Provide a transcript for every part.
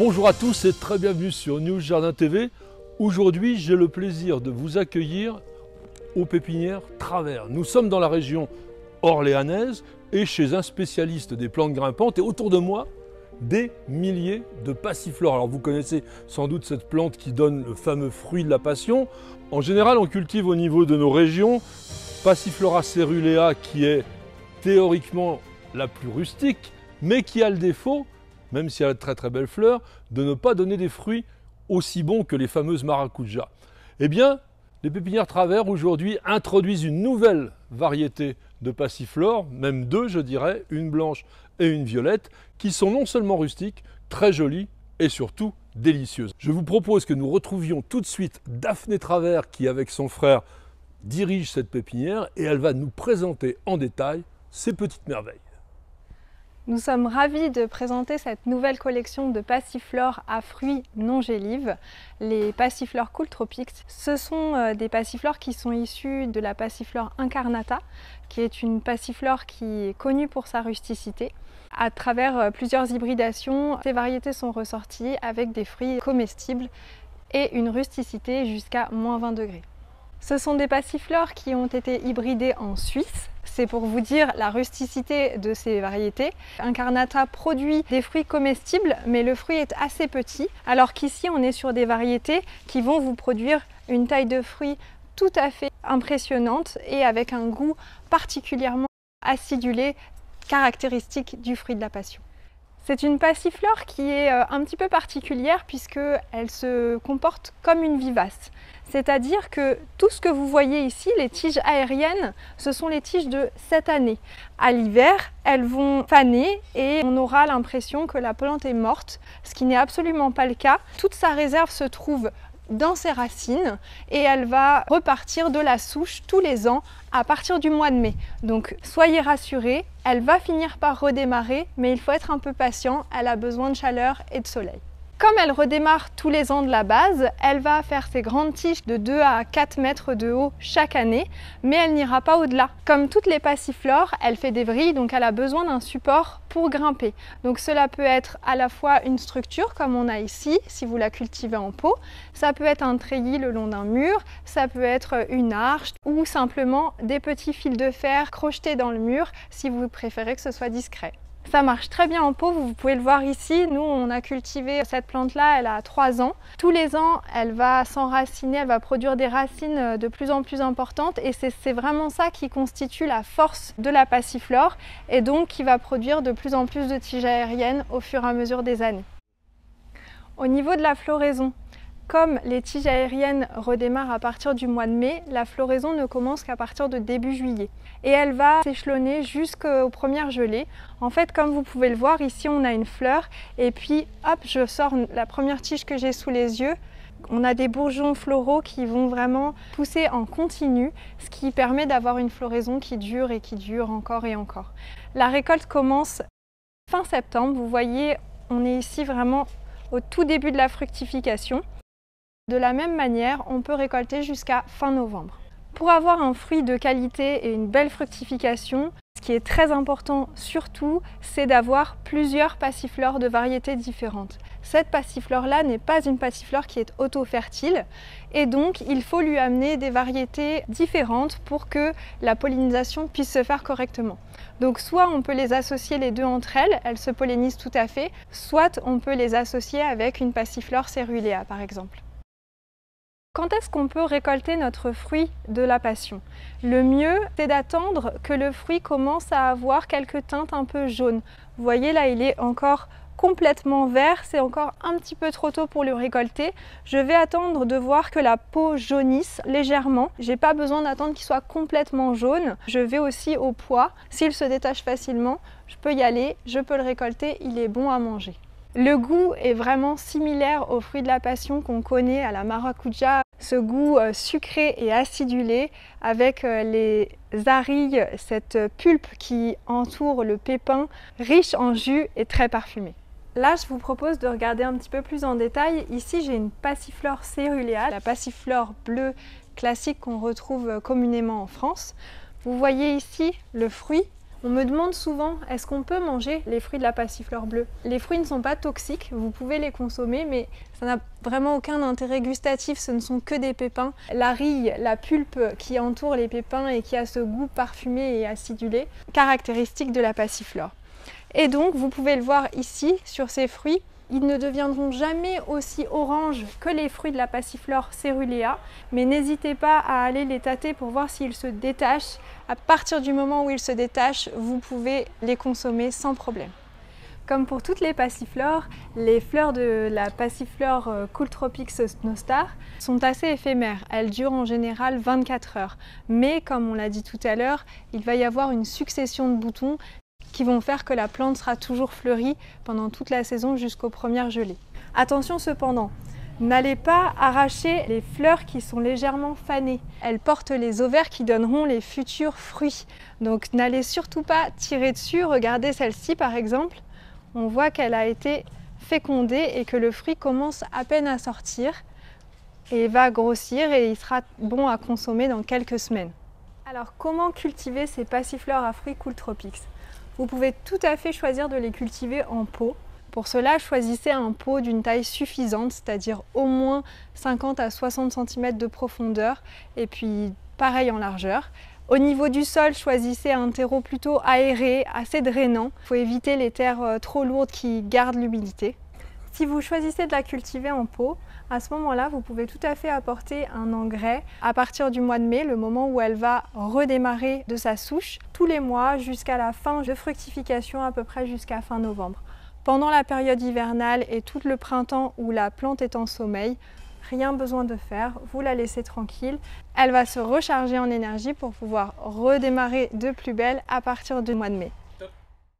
Bonjour à tous et très bienvenue sur News Jardin TV. Aujourd'hui, j'ai le plaisir de vous accueillir aux pépinières Travers. Nous sommes dans la région orléanaise et chez un spécialiste des plantes grimpantes et autour de moi, des milliers de passiflores. Alors vous connaissez sans doute cette plante qui donne le fameux fruit de la passion. En général, on cultive au niveau de nos régions Passiflora cerulea qui est théoriquement la plus rustique, mais qui a le défaut, même si elle a de très belles fleurs, de ne pas donner des fruits aussi bons que les fameuses maracujas. Eh bien, les pépinières Travers aujourd'hui introduisent une nouvelle variété de passiflores, même deux je dirais, une blanche et une violette, qui sont non seulement rustiques, très jolies et surtout délicieuses. Je vous propose que nous retrouvions tout de suite Daphné Travers qui, avec son frère, dirige cette pépinière et elle va nous présenter en détail ces petites merveilles. Nous sommes ravis de présenter cette nouvelle collection de passiflores à fruits non gélives, les passiflores Cool Tropics. Ce sont des passiflores qui sont issus de la passiflore incarnata, qui est une passiflore qui est connue pour sa rusticité. À travers plusieurs hybridations, ces variétés sont ressorties avec des fruits comestibles et une rusticité jusqu'à -20 degrés. Ce sont des passiflores qui ont été hybridés en Suisse. C'est pour vous dire la rusticité de ces variétés. Incarnata produit des fruits comestibles, mais le fruit est assez petit, alors qu'ici on est sur des variétés qui vont vous produire une taille de fruit tout à fait impressionnante et avec un goût particulièrement acidulé, caractéristique du fruit de la passion. C'est une passiflore qui est un petit peu particulière puisqu'elle se comporte comme une vivace. C'est-à-dire que tout ce que vous voyez ici, les tiges aériennes, ce sont les tiges de cette année. À l'hiver, elles vont faner et on aura l'impression que la plante est morte, ce qui n'est absolument pas le cas. Toute sa réserve se trouve dans ses racines et elle va repartir de la souche tous les ans à partir du mois de mai. Donc soyez rassurés, elle va finir par redémarrer, mais il faut être un peu patient, elle a besoin de chaleur et de soleil. Comme elle redémarre tous les ans de la base, elle va faire ses grandes tiges de 2 à 4 mètres de haut chaque année, mais elle n'ira pas au-delà. Comme toutes les passiflores, elle fait des vrilles, donc elle a besoin d'un support pour grimper. Donc cela peut être à la fois une structure comme on a ici, si vous la cultivez en pot, ça peut être un treillis le long d'un mur, ça peut être une arche ou simplement des petits fils de fer crochetés dans le mur si vous préférez que ce soit discret. Ça marche très bien en pot, vous pouvez le voir ici. Nous, on a cultivé cette plante-là, elle a 3 ans. Tous les ans, elle va s'enraciner, elle va produire des racines de plus en plus importantes et c'est vraiment ça qui constitue la force de la passiflore et donc qui va produire de plus en plus de tiges aériennes au fur et à mesure des années. Au niveau de la floraison, comme les tiges aériennes redémarrent à partir du mois de mai, la floraison ne commence qu'à partir de début juillet. Et elle va s'échelonner jusqu'aux premières gelées. En fait, comme vous pouvez le voir, ici on a une fleur et puis hop, je sors la première tige que j'ai sous les yeux. On a des bourgeons floraux qui vont vraiment pousser en continu, ce qui permet d'avoir une floraison qui dure et qui dure encore et encore. La récolte commence fin septembre. Vous voyez, on est ici vraiment au tout début de la fructification. De la même manière, on peut récolter jusqu'à fin novembre. Pour avoir un fruit de qualité et une belle fructification, ce qui est très important surtout, c'est d'avoir plusieurs passiflores de variétés différentes. Cette passiflore-là n'est pas une passiflore qui est auto-fertile et donc il faut lui amener des variétés différentes pour que la pollinisation puisse se faire correctement. Donc soit on peut les associer les deux entre elles, elles se pollinisent tout à fait, soit on peut les associer avec une passiflore cerulea par exemple. Quand est-ce qu'on peut récolter notre fruit de la passion? Le mieux, c'est d'attendre que le fruit commence à avoir quelques teintes un peu jaunes. Vous voyez là, il est encore complètement vert, c'est encore un petit peu trop tôt pour le récolter. Je vais attendre de voir que la peau jaunisse légèrement. J'ai pas besoin d'attendre qu'il soit complètement jaune. Je vais aussi au poids. S'il se détache facilement, je peux y aller, je peux le récolter, il est bon à manger. Le goût est vraiment similaire au fruit de la passion qu'on connaît à la maracuja, ce goût sucré et acidulé avec les arilles, cette pulpe qui entoure le pépin, riche en jus et très parfumé. Là, je vous propose de regarder un petit peu plus en détail. Ici, j'ai une passiflore cerulea, la passiflore bleue classique qu'on retrouve communément en France. Vous voyez ici le fruit. On me demande souvent, est-ce qu'on peut manger les fruits de la passiflore bleue? Les fruits ne sont pas toxiques, vous pouvez les consommer, mais ça n'a vraiment aucun intérêt gustatif, ce ne sont que des pépins. La rille, la pulpe qui entoure les pépins et qui a ce goût parfumé et acidulé, caractéristique de la passiflore. Et donc, vous pouvez le voir ici, sur ces fruits, ils ne deviendront jamais aussi orange que les fruits de la passiflore caerulea, mais n'hésitez pas à aller les tâter pour voir s'ils se détachent. À partir du moment où ils se détachent, vous pouvez les consommer sans problème. Comme pour toutes les passiflores, les fleurs de la passiflore Cooltropix Snow-Star sont assez éphémères. Elles durent en général 24 heures. Mais comme on l'a dit tout à l'heure, il va y avoir une succession de boutons qui vont faire que la plante sera toujours fleurie pendant toute la saison jusqu'aux premières gelées. Attention cependant, n'allez pas arracher les fleurs qui sont légèrement fanées. Elles portent les ovaires qui donneront les futurs fruits. Donc n'allez surtout pas tirer dessus. Regardez celle-ci par exemple. On voit qu'elle a été fécondée et que le fruit commence à peine à sortir et va grossir et il sera bon à consommer dans quelques semaines. Alors comment cultiver ces passiflores à fruits Cooltropix? Vous pouvez tout à fait choisir de les cultiver en pot. Pour cela, choisissez un pot d'une taille suffisante, c'est-à-dire au moins 50 à 60 cm de profondeur et puis pareil en largeur. Au niveau du sol, choisissez un terreau plutôt aéré, assez drainant. Il faut éviter les terres trop lourdes qui gardent l'humidité. Si vous choisissez de la cultiver en pot, à ce moment-là, vous pouvez tout à fait apporter un engrais à partir du mois de mai, le moment où elle va redémarrer de sa souche, tous les mois jusqu'à la fin de fructification, à peu près jusqu'à fin novembre. Pendant la période hivernale et tout le printemps où la plante est en sommeil, rien besoin de faire, vous la laissez tranquille. Elle va se recharger en énergie pour pouvoir redémarrer de plus belle à partir du mois de mai.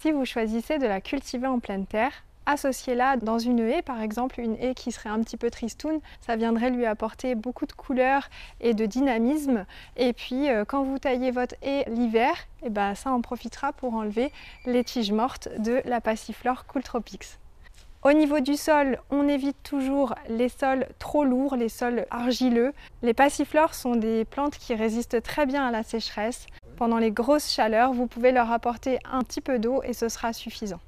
Si vous choisissez de la cultiver en pleine terre, associez-la dans une haie, par exemple une haie qui serait un petit peu tristoune, ça viendrait lui apporter beaucoup de couleurs et de dynamisme. Et puis quand vous taillez votre haie l'hiver, ça en profitera pour enlever les tiges mortes de la passiflore Cooltropix. Au niveau du sol, on évite toujours les sols trop lourds, les sols argileux. Les passiflores sont des plantes qui résistent très bien à la sécheresse. Pendant les grosses chaleurs, vous pouvez leur apporter un petit peu d'eau et ce sera suffisant.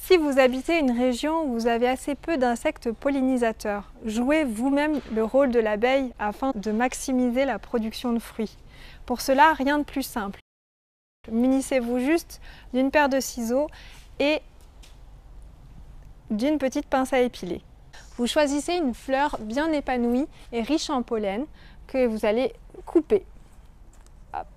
Si vous habitez une région où vous avez assez peu d'insectes pollinisateurs, jouez vous-même le rôle de l'abeille afin de maximiser la production de fruits. Pour cela, rien de plus simple. Munissez-vous juste d'une paire de ciseaux et d'une petite pince à épiler. Vous choisissez une fleur bien épanouie et riche en pollen que vous allez couper. Hop.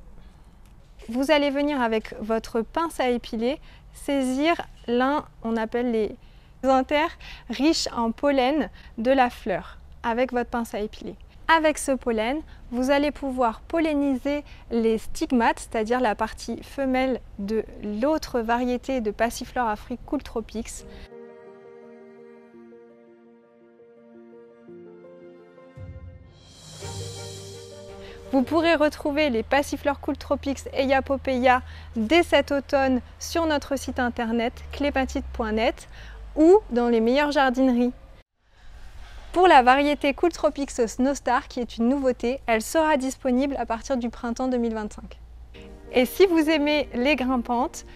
Vous allez venir avec votre pince à épiler saisir l'un, on appelle les anthères riches en pollen de la fleur avec votre pince à épiler. Avec ce pollen, vous allez pouvoir polliniser les stigmates, c'est-à-dire la partie femelle de l'autre variété de passiflore à fruits Cooltropix. Vous pourrez retrouver les passiflores Cooltropix Eiapopeia dès cet automne sur notre site internet clématite.net ou dans les meilleures jardineries. Pour la variété Cooltropix Snow-Star, qui est une nouveauté, elle sera disponible à partir du printemps 2025. Et si vous aimez les grimpantes,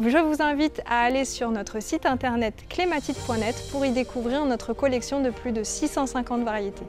je vous invite à aller sur notre site internet clématite.net pour y découvrir notre collection de plus de 650 variétés.